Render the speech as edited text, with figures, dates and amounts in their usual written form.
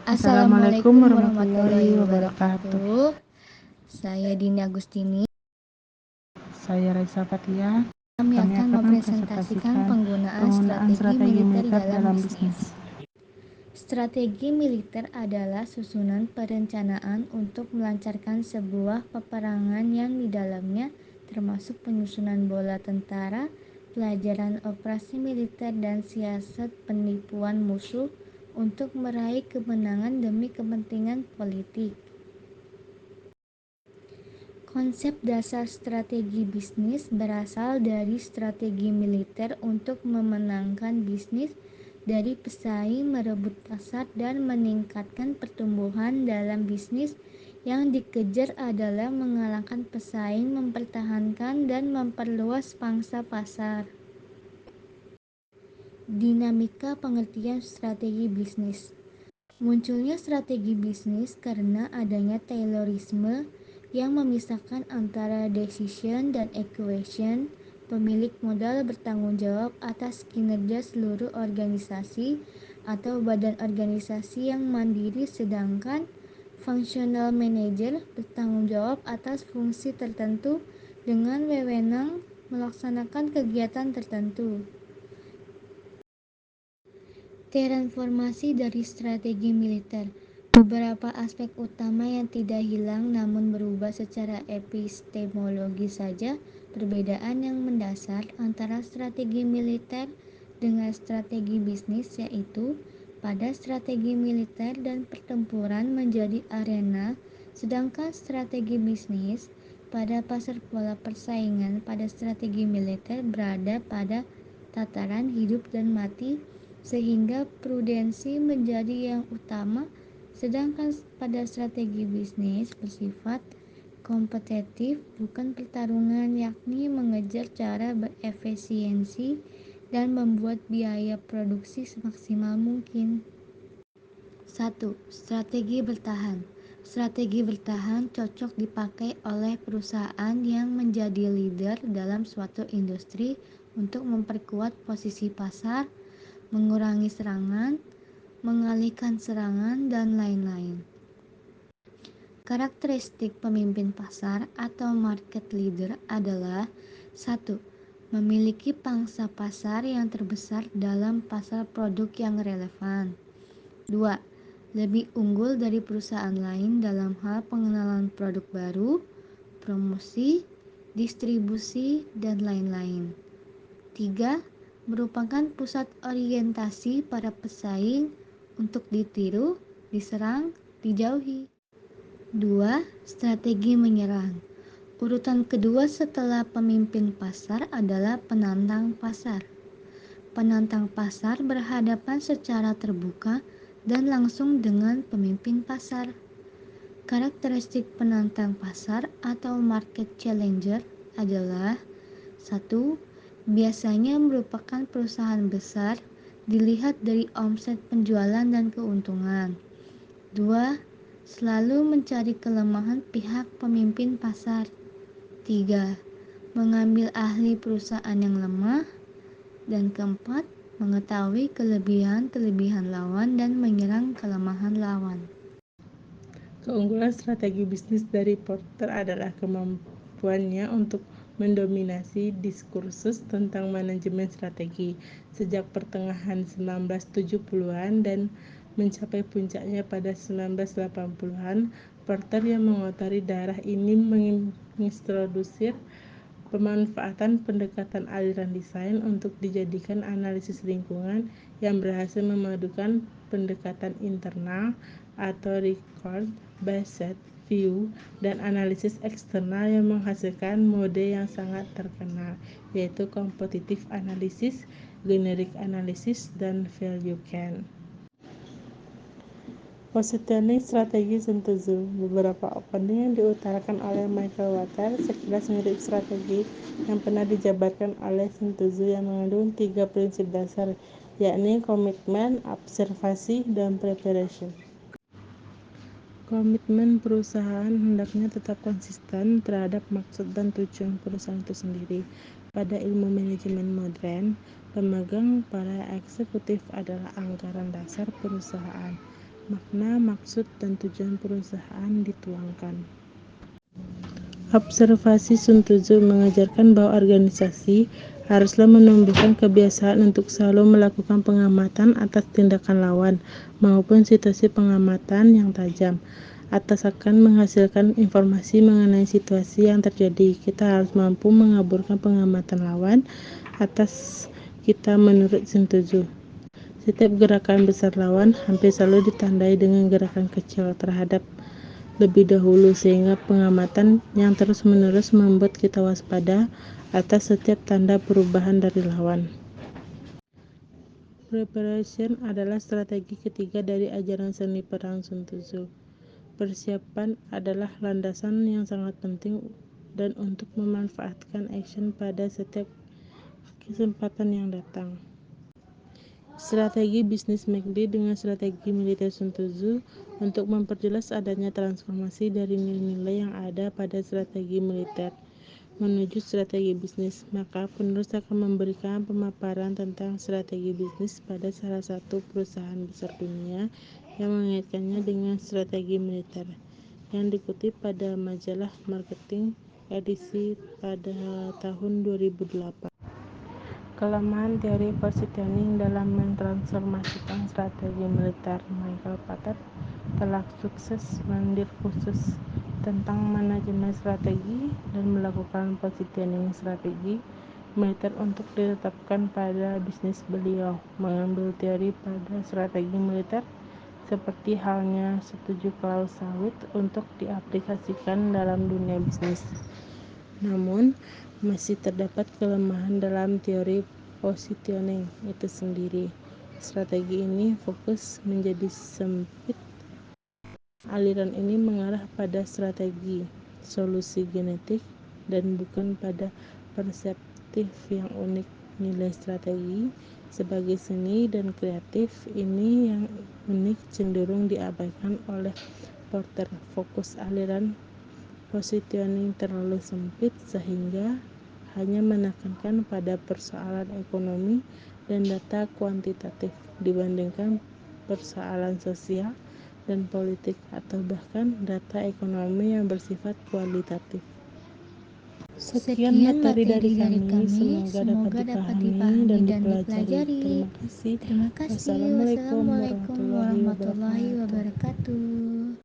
Assalamualaikum Assalamualaikum warahmatullahi warahmatullahi wabarakatuh. wabarakatuh. Saya Dini Agustini. Saya Raisa Fatia. Kami Kami akan akan mempresentasikan mempresentasikan penggunaan penggunaan strategi militer dalam bisnis. bisnis. Strategi militer adalah susunan perencanaan untuk melancarkan sebuah peperangan yang di dalamnya termasuk penyusunan bola tentara, pelajaran operasi militer, dan siasat penipuan musuh untuk meraih kemenangan demi kepentingan politik. Konsep dasar strategi bisnis berasal dari strategi militer untuk memenangkan bisnis dari pesaing, merebut pasar, dan meningkatkan pertumbuhan dalam bisnis. Yang dikejar adalah mengalahkan pesaing, mempertahankan, dan memperluas pangsa pasar. Dinamika pengertian strategi bisnis. Munculnya strategi bisnis karena adanya Taylorisme yang memisahkan antara decision dan equation. Pemilik modal bertanggung jawab atas kinerja seluruh organisasi atau badan organisasi yang mandiri, sedangkan functional manager bertanggung jawab atas fungsi tertentu dengan wewenang melaksanakan kegiatan tertentu. Transformasi dari strategi militer. Beberapa aspek utama yang tidak hilang namun berubah secara epistemologi saja. Perbedaan yang mendasar antara strategi militer dengan strategi bisnis, yaitu pada strategi militer dan pertempuran menjadi arena, sedangkan strategi bisnis pada pasar pola persaingan pada strategi militer berada pada tataran hidup dan mati, sehingga prudensi menjadi yang utama, sedangkan pada strategi bisnis bersifat kompetitif, bukan pertarungan, yakni mengejar cara berefisiensi dan membuat biaya produksi semaksimal mungkin. 1. Strategi bertahan. Strategi bertahan cocok dipakai oleh perusahaan yang menjadi leader dalam suatu industri untuk memperkuat posisi pasar, mengurangi serangan, mengalihkan serangan, dan lain-lain. Karakteristik pemimpin pasar atau market leader adalah 1. Memiliki pangsa pasar yang terbesar dalam pasar produk yang relevan. 2. Lebih unggul dari perusahaan lain dalam hal pengenalan produk baru, promosi, distribusi, dan lain-lain. 3. Merupakan pusat orientasi para pesaing untuk ditiru, diserang, dijauhi. 2. Strategi menyerang. Urutan kedua setelah pemimpin pasar adalah penantang pasar. Penantang pasar berhadapan secara terbuka dan langsung dengan pemimpin pasar. Karakteristik penantang pasar atau market challenger adalah 1. Biasanya merupakan perusahaan besar dilihat dari omset penjualan dan keuntungan. 2. Selalu mencari kelemahan pihak pemimpin pasar. 3. Mengambil ahli perusahaan yang lemah. Dan keempat, mengetahui kelebihan lawan dan menyerang kelemahan lawan. Keunggulan strategi bisnis dari Porter adalah kemampuannya untuk mendominasi diskursus tentang manajemen strategi sejak pertengahan 1970-an dan mencapai puncaknya pada 1980-an. Porter yang mengotori daerah ini mengintroduksi pemanfaatan pendekatan aliran desain untuk dijadikan analisis lingkungan yang berhasil memadukan pendekatan internal atau record-based view dan analisis eksternal yang menghasilkan mode yang sangat terkenal, yaitu competitive analysis, generic analysis, dan value can. Positioning strategi Sun Tzu. Beberapa opening yang diutarakan oleh Michael Water sekilas mirip strategi yang pernah dijabarkan oleh Sun Tzu yang mengandung 3 prinsip dasar, yakni komitmen, observasi, dan preparation. Komitmen perusahaan hendaknya tetap konsisten terhadap maksud dan tujuan perusahaan itu sendiri. Pada ilmu manajemen modern, pemegang para eksekutif adalah anggaran dasar perusahaan. makna, maksud, dan tujuan perusahaan dituangkan. Observasi Sun Tzu mengajarkan bahwa organisasi haruslah menumbuhkan kebiasaan untuk selalu melakukan pengamatan atas tindakan lawan maupun situasi pengamatan yang tajam atas akan menghasilkan informasi mengenai situasi yang terjadi. Kita harus mampu mengaburkan pengamatan lawan atas kita menurut Sun Tzu. Setiap gerakan besar lawan hampir selalu ditandai dengan gerakan kecil terhadap lebih dahulu, sehingga pengamatan yang terus-menerus membuat kita waspada atas setiap tanda perubahan dari lawan. Preparation adalah strategi ketiga dari ajaran seni perang Sun Tzu. Persiapan adalah landasan yang sangat penting dan untuk memanfaatkan action pada setiap kesempatan yang datang. Strategi bisnis McD dengan strategi militer Sun Tzu untuk memperjelas adanya transformasi dari nilai-nilai yang ada pada strategi militer menuju strategi bisnis. Maka penulis akan memberikan pemaparan tentang strategi bisnis pada salah satu perusahaan besar dunia yang mengaitkannya dengan strategi militer, yang dikutip pada majalah Marketing edisi pada tahun 2008. Kelemahan teori positioning dalam mentransformasikan strategi militer. Michael Patton telah sukses mendiskursus tentang manajemen strategi dan melakukan positioning strategi militer untuk ditetapkan pada bisnis. Beliau mengambil teori pada strategi militer seperti halnya setuju Klaus Schwab untuk diaplikasikan dalam dunia bisnis. Namun, masih terdapat kelemahan dalam teori positioning itu sendiri. Strategi ini fokus menjadi sempit. Aliran ini mengarah pada strategi solusi genetik dan bukan pada perspektif yang unik. Nilai strategi sebagai seni dan kreatif ini yang unik cenderung diabaikan oleh Porter. Fokus aliran positioning terlalu sempit sehingga hanya menekankan pada persoalan ekonomi dan data kuantitatif dibandingkan persoalan sosial dan politik atau bahkan data ekonomi yang bersifat kualitatif. Sekian materi dari kami, semoga dapat dipahami dan dipelajari. Terima kasih. Terima kasih. Wassalamualaikum Wassalamualaikum warahmatullahi warahmatullahi wabarakatuh. wabarakatuh.